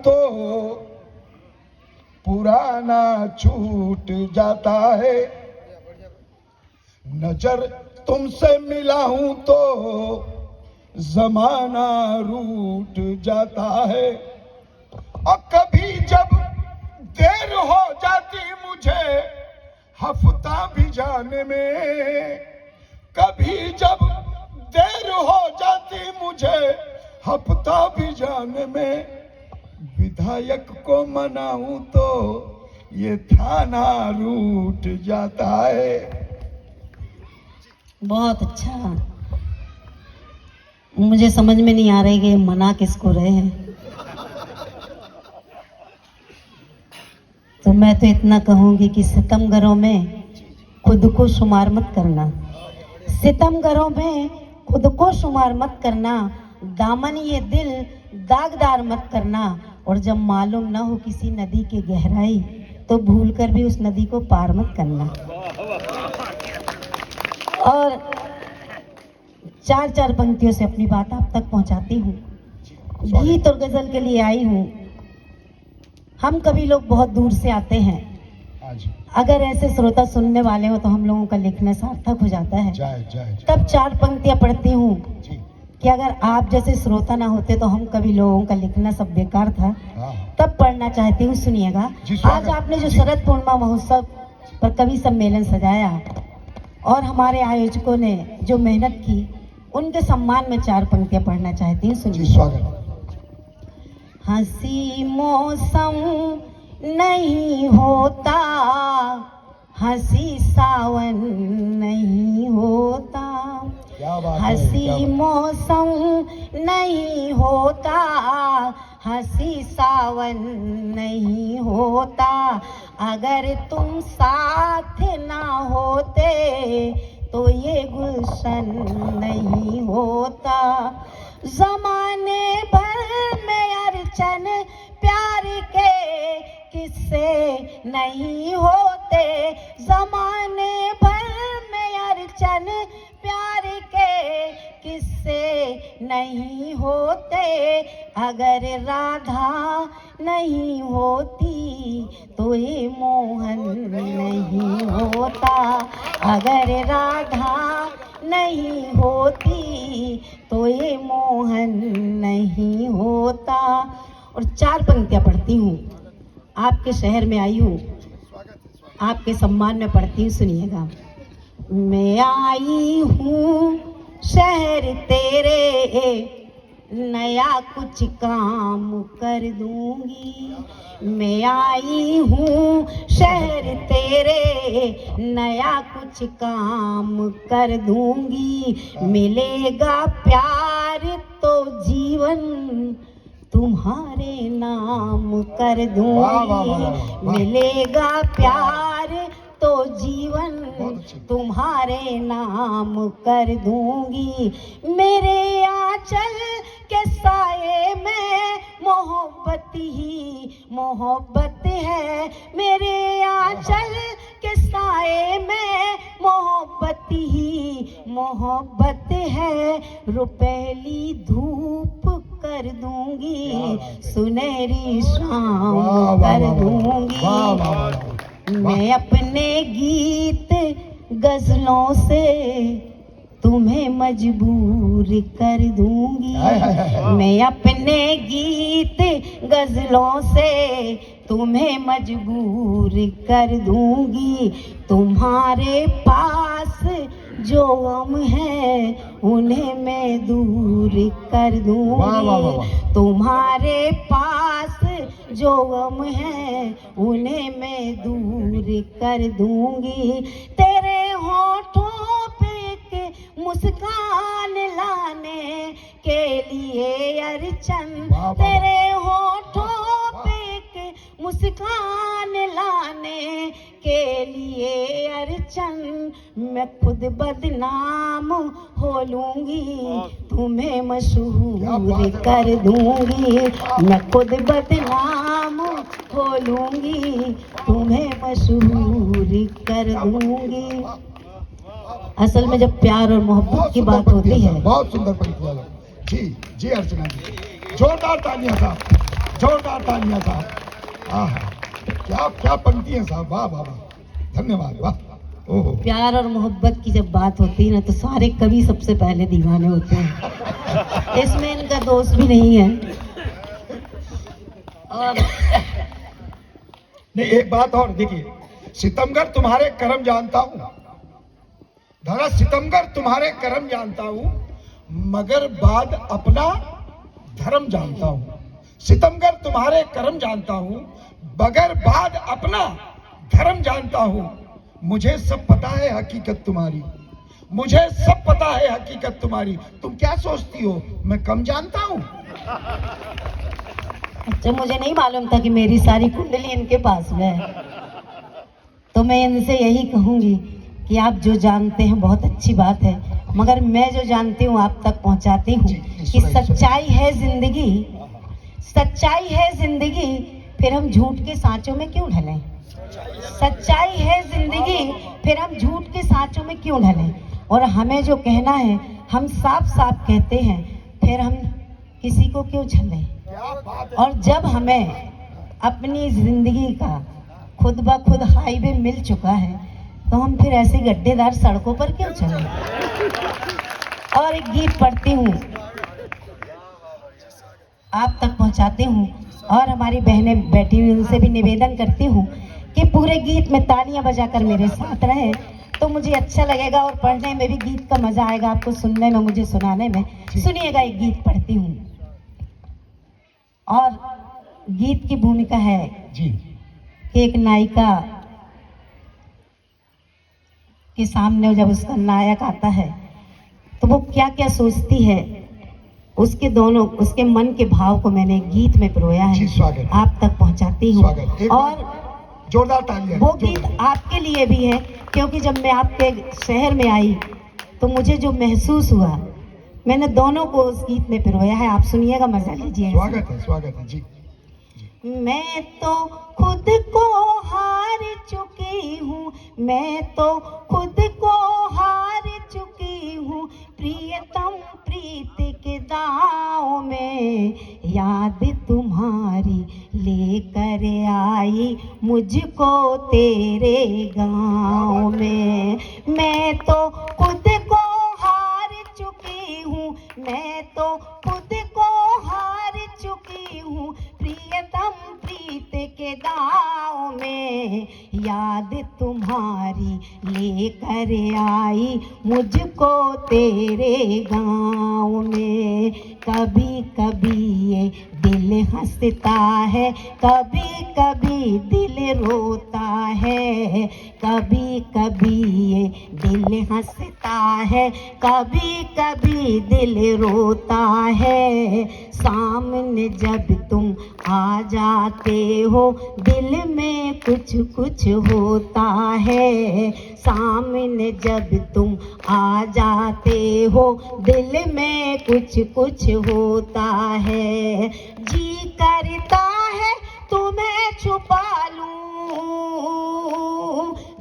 तो पुराना छूट जाता है, नजर तुमसे मिला हूं तो जमाना रूठ जाता है। और कभी जब देर हो जाती मुझे हफ्ता भी जाने में, कभी जब देर हो जाती मुझे हफ्ता भी जाने में, विधायक को मनाऊं तो ये थाना रूठ जाता है। बहुत अच्छा। मुझे समझ में नहीं आ रही कि मना किसको रहे हैं। तो मैं तो इतना कहूंगी कि सितमगरों में खुद को शुमार मत करना, सितमगरों में खुद को शुमार मत करना, दामन ये दिल दागदार मत करना। और जब मालूम ना हो किसी नदी की गहराई तो भूलकर भी उस नदी को पार मत करना। और चार चार पंक्तियों से अपनी बात आप तक पहुंचाती हूँ। गीत और गजल के लिए आई हूँ। हम कभी लोग बहुत दूर से आते हैं, अगर ऐसे श्रोता सुनने वाले हो तो हम लोगों का लिखना सार्थक हो जाता है। तब चार पंक्तियां पढ़ती हूँ कि अगर आप जैसे श्रोता ना होते तो हम कभी लोगों का लिखना सब बेकार था। तब पढ़ना चाहती हूँ, सुनिएगा। आज आपने जो शरद पूर्णिमा महोत्सव पर कवि सम्मेलन सजाया और हमारे आयोजकों ने जो मेहनत की, उनके सम्मान में चार पंक्तियां पढ़ना चाहती हूँ, सुनिए। हंसी मौसम नहीं होता, हंसी सावन नहीं होता, हंसी मौसम नहीं होता, हंसी सावन नहीं होता। अगर तुम साथ ना होते तो ये गुलशन नहीं होता। ज़माने भर में अर्चन प्यार के किस्से नहीं होते, ज़माने भर में अर्चन प्यार के किस्से नहीं होते। अगर राधा नहीं होती तो ये मोहन नहीं होता, अगर राधा नहीं होती तो ये मोहन नहीं होता। और चार पंक्तियां पढ़ती हूँ। आपके शहर में आई हूँ, आपके सम्मान में पढ़ती हूँ, सुनिएगा। मैं आई हूँ शहर तेरे, नया कुछ काम कर दूंगी। मैं आई हूँ शहर तेरे, नया कुछ काम कर दूंगी। मिलेगा प्यार तो जीवन तुम्हारे नाम कर दूंगी। मिलेगा प्यार तो जीवन तुम्हारे नाम कर दूंगी। मेरे आंचल के साए में मोहब्बत ही मोहब्बत है, मेरे आंचल के साए में मोहब्बत ही मोहब्बत है। रुपैली धूप कर दूंगी, सुनहरी शाम कर दूंगी। मैं अपने गीत गजलों से तुम्हें मजबूर कर दूंगी। मैं अपने गीत गजलों से तुम्हें मजबूर कर दूंगी। तुम्हारे पास जो गम है उन्हें मैं दूर कर दूंगी। तुम्हारे पास जो गम है उन्हें मैं दूर कर दूंगी। तेरे होठों पे एक मुस्कान लाने के लिए अर्चन, तेरे होठों पे एक मुस्कान लाने के लिए अर्चन। मैं खुद बदनाम हो लूंगी, तुम्हें मशहूर कर दूंगी। मैं खुद बदनाम हो लूंगी, तुम्हें मशहूर कर दूंगी। असल में जब प्यार और मोहब्बत की बात होती है, बहुत सुंदर पंक्ति। जी जी अर्चना जी, जोरदार तालियां साहब। जोरदार तालियां साहब। आहा, क्या क्या पंक्ति है साहब, वाह वाह वाह, धन्यवाद, वाह। ओहो, प्यार और मोहब्बत की जब बात होती है ना तो सारे कवि सबसे पहले दीवाने होते हैं, इसमें इनका दोष भी नहीं है। और नहीं, एक बात और देखिए, सितमगर तुम्हारे कर्म जानता हूं, धरा सितमगर तुम्हारे कर्म जानता हूं, मगर बाद अपना धर्म जानता हूं। सितमगर तुम्हारे कर्म जानता हूं, मगर बाद अपना धर्म जानता हूं। मुझे सब पता है हकीकत तुम्हारी, मुझे सब पता है हकीकत तुम्हारी। तुम क्या सोचती हो मैं कम जानता हूं? अच्छा, मुझे नहीं मालूम था कि मेरी सारी कुंडली इनके पास में है। तो मैं इनसे यही कहूंगी कि आप जो जानते हैं बहुत अच्छी बात है, मगर मैं जो जानती हूँ आप तक पहुंचाती हूँ कि सच्चाई है जिंदगी, सच्चाई है जिंदगी, फिर हम झूठ के सांचों में क्यों ढलें? सच्चाई है जिंदगी, फिर हम झूठ के सांचों में क्यों ढलें? और हमें जो कहना है हम साफ साफ कहते हैं, फिर हम किसी को क्यों झलें? और जब हमें अपनी जिंदगी का खुद ब खुद हाईवे मिल चुका है तो हम फिर ऐसे गड्ढेदार सड़कों पर क्यों चलें? और एक गीत पढ़ती हूँ, आप तक पहुँचाती हूँ, और हमारी बहनें बैठी हुई उनसे भी निवेदन करती हूँ कि पूरे गीत में तालियां बजाकर मेरे साथ रहे तो मुझे अच्छा लगेगा और पढ़ने में भी गीत का मजा आएगा, आपको सुनने में, मुझे सुनाने में। सुनिएगा, एक गीत पढ़ती हूँ। और गीत की भूमिका है जी कि एक नायिका के सामने जब उसका नायक आता है तो वो क्या क्या सोचती है, उसके मन के भाव को मैंने गीत में पिरोया जी, है, स्वागत। आप तक पहुंचाती हूँ। स्वागत। एक और जोरदार तालियां। वो गीत आपके लिए भी है, क्योंकि जब मैं आपके शहर में आई तो मुझे जो महसूस हुआ, मैंने दोनों को उस गीत में पिरोया है। आप सुनिएगा, मजा लीजिए। स्वागत है जी। मैं तो खुद को हार चुकी हूँ, मैं तो खुद को हार चुकी हूँ, प्रियतम प्रीत के दाव में याद तुम्हारी लेकर आई मुझको तेरे गाँव में। मैं तो खुद को हार चुकी हूँ, मैं तो खुद को हार चुकी हूँ, प्रियतम प्रीत के दाव में याद तुम्हारी लेकर आई मुझको तेरे गाँव में। कभी कभी ये दिल हंसता है, कभी कभी दिल रोता है, कभी कभी ये दिल हंसता है, कभी कभी दिल रोता है। सामने जब तुम आ जाते हो दिल में कुछ कुछ होता है, सामने जब तुम आ जाते हो दिल में कुछ कुछ होता है। जी करता है तुम्हें छुपा लूं,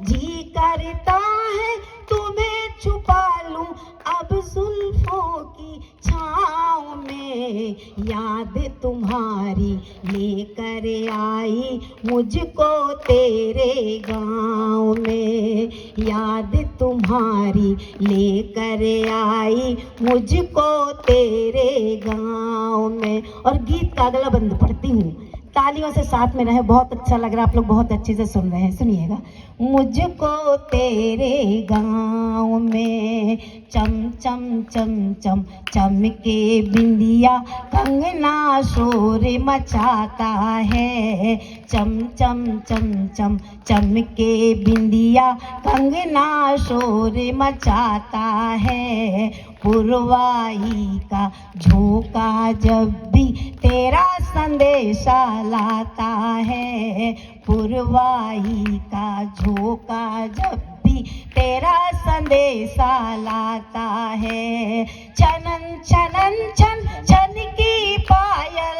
जी करता है तुम्हें छुपा लूं, अब जुल्फों की छाँव में याद तुम्हारी लेकर आई मुझको तेरे गाँव में, याद तुम्हारी लेकर आई मुझको तेरे गाँव में। और गीत का अगला बंद पढ़ती हूँ, तालियों से साथ में रहे, बहुत अच्छा लग रहा है, आप लोग बहुत अच्छे से सुन रहे हैं। सुनिएगा। मुझको तेरे गाँव में चम चम चम चम चमके बिंदिया कंगना शोर मचाता है, चम चम चम चम चमके बिंदिया कंगना शोर मचाता है। पुरवाई का झोंका जब भी तेरा संदेशा लाता है, पुरवाई का झोंका जब भी तेरा संदेशा लाता है। छनन छनन छन छन की पायल,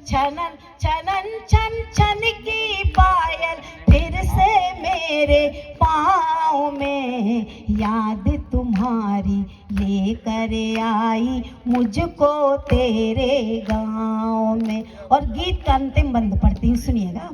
छनन छनन छन छन की पायल फिर से मेरे पाँव में याद तुम्हारी लेकर आई मुझको तेरे गांव में। और गीत का अंतिम बंद पढ़ती हूँ, सुनिएगा।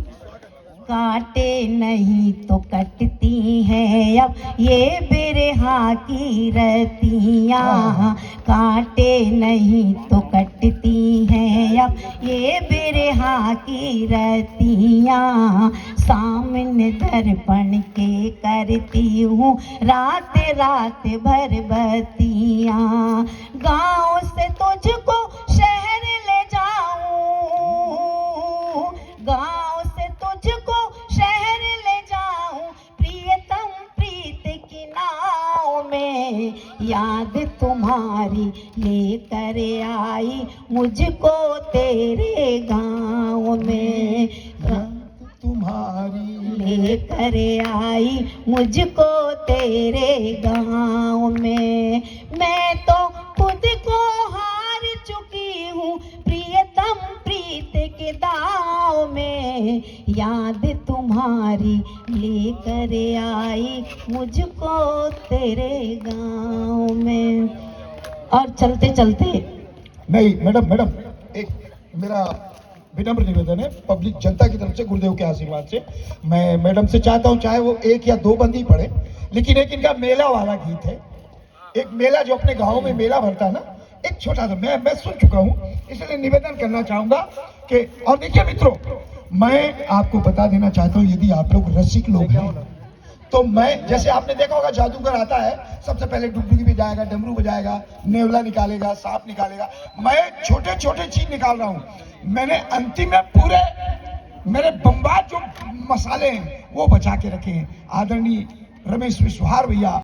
काटे नहीं तो कटती हैं अब ये बिरहा की रतियाँ, काटे नहीं तो कटती हैं अब ये बिरहा की रतियाँ। सामने दर्पण के करती हूँ रात रात भर बतियाँ। गाँव से तुझको शहर ले जाऊं, गाँव से तुझको शहर ले जाऊं, प्रियतम प्रीत की नाव में। याद तुम्हारी लेकर आई मुझको तेरे गाँव में। तुम्हारी लेकर आई मुझको तेरे गाँव में। मैं तो खुद को हार चुकी हूँ प्रियतम प्रीत के दाव में। याद तुम्हारी लेकर आई मुझको तेरे गाँव में। और चलते चलते नहीं मैडम, एक मेरा विनम्र निवेदन है पब्लिक जनता की तरफ से, गुरुदेव के आशीर्वाद से, मैं मैडम से चाहता हूं चाहे वो एक या दो बंदी पढ़े, लेकिन एक इनका मेला वाला गीत है। एक मेला जो अपने गांव में मेला भरता है ना, एक छोटा सा मैं सुन चुका हूं, इसलिए निवेदन करना चाहूंगा कि, और देखिए मित्रों, मैं आपको बता देना चाहता हूं, यदि आप लोग रसिक लोग हैं तो मैं, जैसे आपने देखा होगा जादूगर आता है, सबसे पहले डुगडुगी में जाएगा, डमरू बजाएगा, नेवला निकालेगा, सांप निकालेगा। मैं छोटे छोटे चीज निकाल रहा हूं। मैंने अंतिम में पूरे मेरे बम्बाद जो मसाले हैं वो बचा के रखे हैं। आदरणीय रमेश विश्वाहार भैया